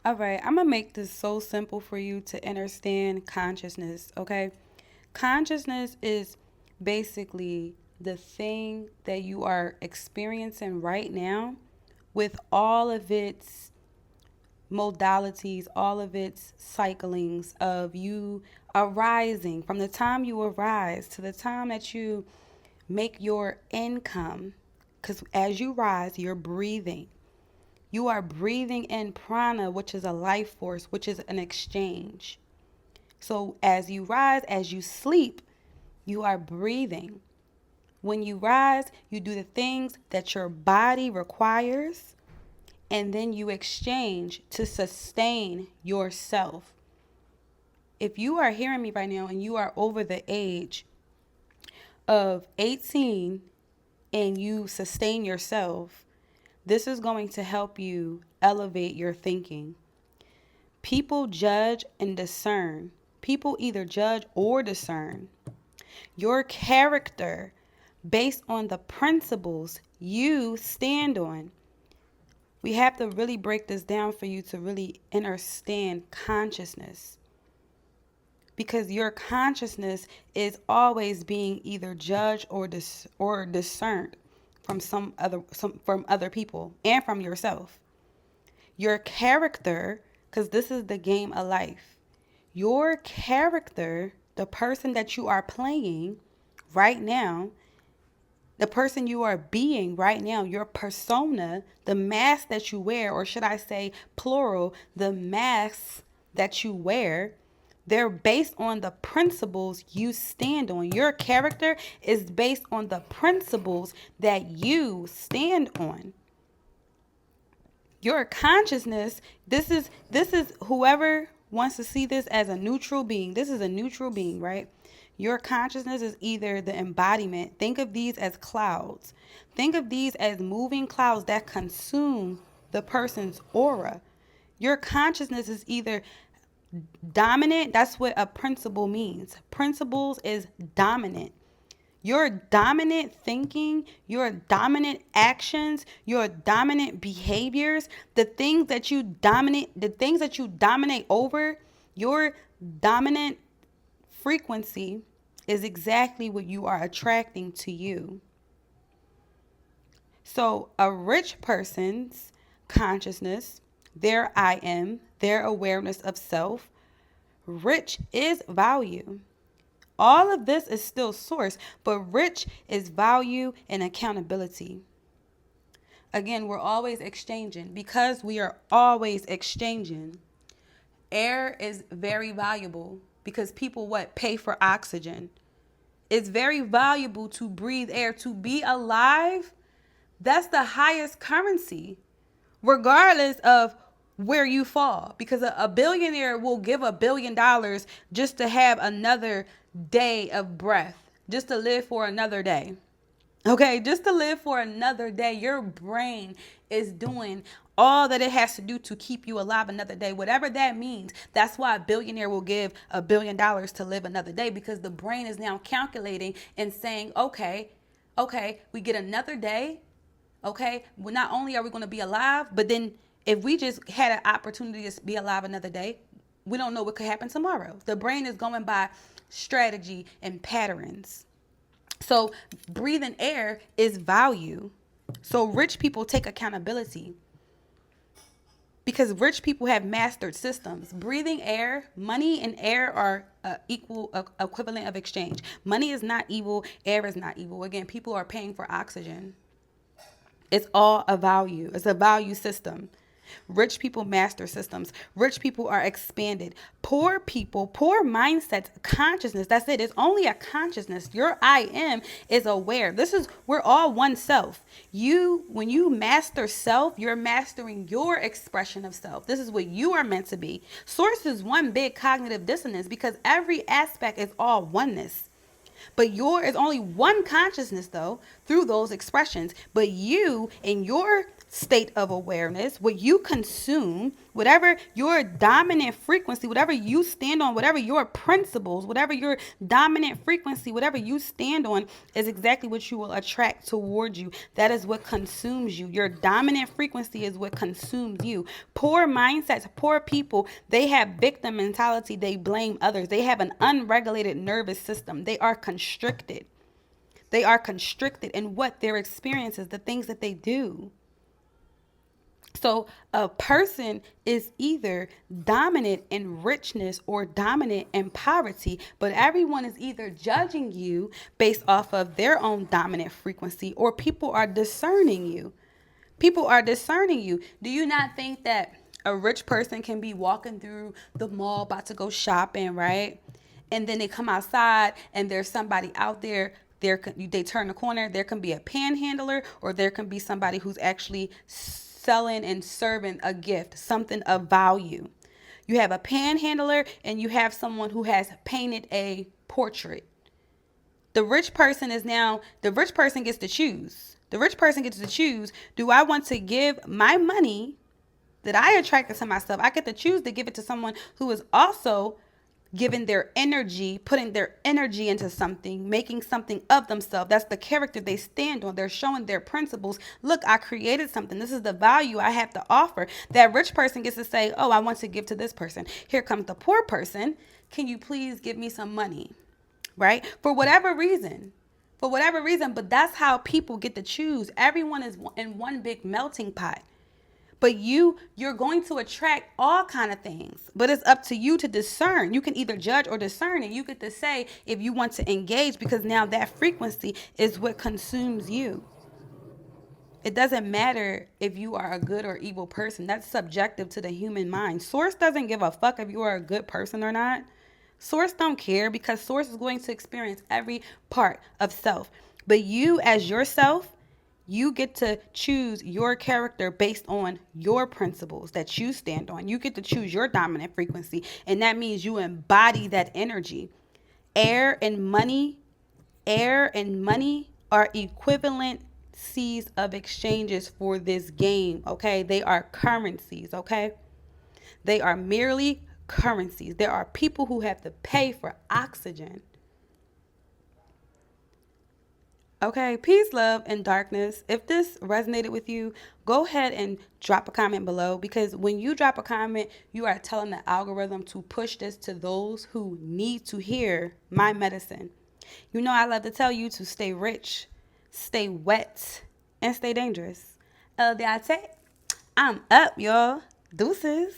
All right, I'm gonna make this so simple for you to understand consciousness, okay? Consciousness is basically the thing that you are experiencing right now with all of its modalities, all of its cyclings of you arising from the time you arise to the time that you make your income. Because as you rise, you're breathing. You are breathing in prana, which is a life force, which is an exchange. So as you rise, as you sleep, you are breathing. When you rise, you do the things that your body requires, and then you exchange to sustain yourself. If you are hearing me right now and you are over the age of 18 and you sustain yourself, this is going to help you elevate your thinking. People judge and discern. People either judge or discern. Your character based on the principles you stand on. We have to really break this down for you to really understand consciousness. Because your consciousness is always being either judged or discerned from from other people and from yourself. Your character, because this is the game of life. Your character, the person that you are playing right now, the person you are being right now, your persona, the mask that you wear, or should I say plural, the masks that you wear, they're based on the principles you stand on. Your character is based on the principles that you stand on. Your consciousness, this is whoever wants to see this as a neutral being. This is a neutral being, right? Your consciousness is either the embodiment. Think of these as clouds. Think of these as moving clouds that consume the person's aura. Your consciousness is either dominant. That's what a principle means. Principles is dominant. Your dominant thinking, your dominant actions, your dominant behaviors, the things that you dominate over, your dominant frequency is exactly what you are attracting to you. So, a rich person's consciousness, their I am, their awareness of self, rich is value. All of this is still source, but rich is value and accountability. Again, we're always exchanging. Because we are always exchanging, air is very valuable because people what pay for oxygen. It's very valuable to breathe air, to be alive. That's the highest currency, regardless of where you fall. Because a billionaire will give $1 billion just to have another day of breath, just to live for another day. Okay, just to live for another day. Your brain is doing all that it has to do to keep you alive another day, whatever that means. That's why a billionaire will give $1 billion to live another day, because the brain is now calculating and saying, okay, we get another day. Okay, well, not only are we going to be alive, but then if we just had an opportunity to be alive another day, we don't know what could happen tomorrow. The brain is going by strategy and patterns. So breathing air is value. So rich people take accountability because rich people have mastered systems. Breathing air, money and air are equal equivalent of exchange. Money is not evil. Air is not evil. Again, people are paying for oxygen. It's all a value. It's a value system. Rich people master systems. Rich people are expanded. Poor people, poor mindsets, consciousness. That's it. It's only a consciousness. Your I am is aware. We're all one self. When you master self, you're mastering your expression of self. This is what you are meant to be. Source is one big cognitive dissonance because every aspect is all oneness. But is only one consciousness though through those expressions. But you and your state of awareness, what you consume, whatever your dominant frequency, whatever you stand on, whatever your principles, whatever your dominant frequency, whatever you stand on is exactly what you will attract towards you. That is what consumes you. Your dominant frequency is what consumes you. Poor mindsets, poor people, they have victim mentality. They blame others. They have an unregulated nervous system. They are constricted. They are constricted in what their experiences, the things that they do. So a person is either dominant in richness or dominant in poverty, but everyone is either judging you based off of their own dominant frequency, or people are discerning you. People are discerning you. Do you not think that a rich person can be walking through the mall about to go shopping, right? And then they come outside and there's somebody out there. They turn the corner. There can be a panhandler, or there can be somebody who's actually selling and serving a gift, something of value. You have a panhandler and you have someone who has painted a portrait. The rich person gets to choose. The rich person gets to choose, do I want to give my money that I attracted to myself? I get to choose to give it to someone who is also giving their energy, putting their energy into something, making something of themselves. That's the character they stand on. They're showing their principles. Look, I created something. This is the value I have to offer. That rich person gets to say, oh, I want to give to this person. Here comes the poor person. Can you please give me some money? Right? For whatever reason. But that's how people get to choose. Everyone is in one big melting pot. But you're going to attract all kind of things. But it's up to you to discern. You can either judge or discern, and you get to say if you want to engage, because now that frequency is what consumes you. It doesn't matter if you are a good or evil person. That's subjective to the human mind. Source doesn't give a fuck if you are a good person or not. Source don't care, because Source is going to experience every part of self. But you as yourself, you get to choose your character based on your principles that you stand on. You get to choose your dominant frequency, and that means you embody that energy. Air and money are equivalent seas of exchanges for this game, okay? They are currencies, okay? They are merely currencies. There are people who have to pay for oxygen. Okay, peace, love, and darkness. If this resonated with you, go ahead and drop a comment below, because when you drop a comment, you are telling the algorithm to push this to those who need to hear my medicine. You know, I love to tell you to stay rich, stay wet, and stay dangerous. LDIT, I'm up, y'all. Deuces.